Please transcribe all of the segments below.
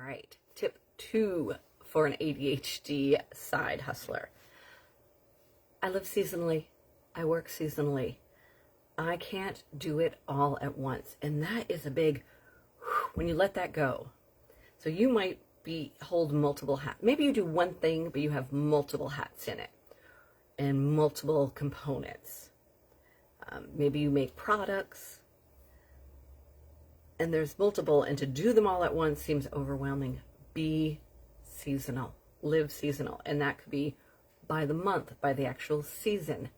right, tip 2 for an ADHD side hustler. I live seasonally. I work seasonally. I can't do it all at once. And that is a big, when you let that go. So you might hold multiple hats. Maybe you do one thing, but you have multiple hats in it and multiple components. Maybe you make products and there's multiple, and to do them all at once seems overwhelming. Be seasonal, live seasonal. And that could be by the month, by the actual season.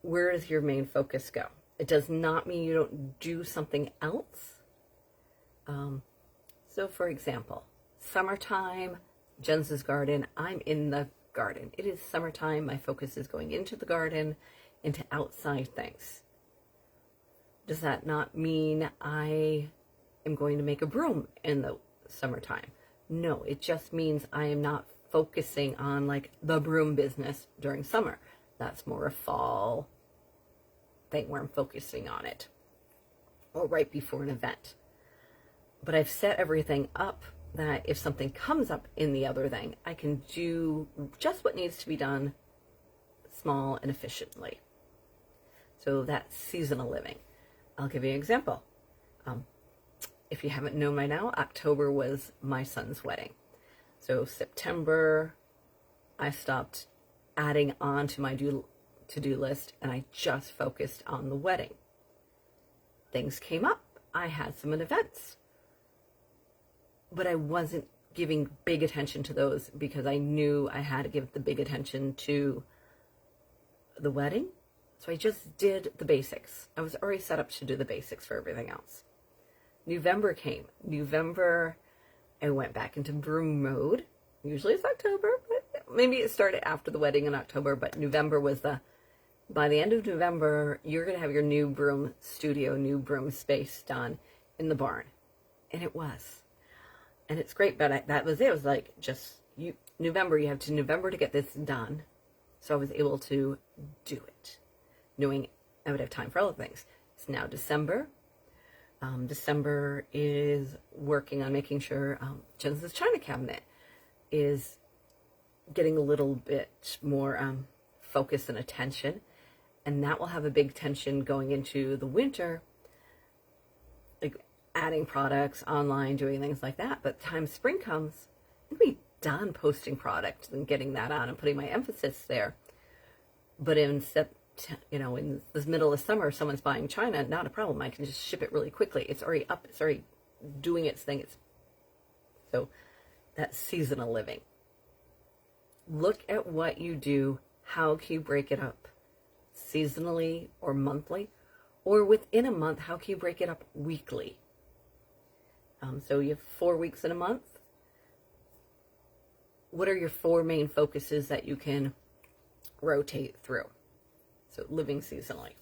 Where does your main focus go? It does not mean you don't do something else. So for example, summertime, Jen's garden, I'm in the garden. It is summertime. My focus is going into the garden, into outside things. Does that not mean I am going to make a broom in the summertime? No, it just means I am not focusing on like the broom business during summer. That's more a fall thing where I'm focusing on it, or right before an event. But I've set everything up that if something comes up in the other thing, I can do just what needs to be done, small and efficiently. So that's seasonal living. I'll give you an example. If you haven't known by now, October was my son's wedding. So September, I stopped adding on to my to-do list and I just focused on the wedding. Things came up. I had some events, but I wasn't giving big attention to those because I knew I had to give the big attention to the wedding. So I just did the basics. I was already set up to do the basics for everything else. November came. November, I went back into broom mode. Usually it's October, but maybe it started after the wedding in October, but November was by the end of November, you're going to have your new broom studio, new broom space done in the barn. And it was. And it's great, but that was it. It was like November, you have to November to get this done. So I was able to do it, knowing I would have time for other things. It's now December. December is working on making sure Jen's china cabinet is getting a little bit more focus and attention. And that will have a big tension going into the winter, like adding products online, doing things like that. But time spring comes, I'll be done posting products and getting that on and putting my emphasis there. But in in the middle of summer, someone's buying china, not a problem. I can just ship it really quickly. It's already up. It's already doing its thing. So that's seasonal living. Look at what you do. How can you break it up? Seasonally or monthly? Or within a month, how can you break it up weekly? So you have 4 weeks in a month. What are your 4 main focuses that you can rotate through? So living seasonally.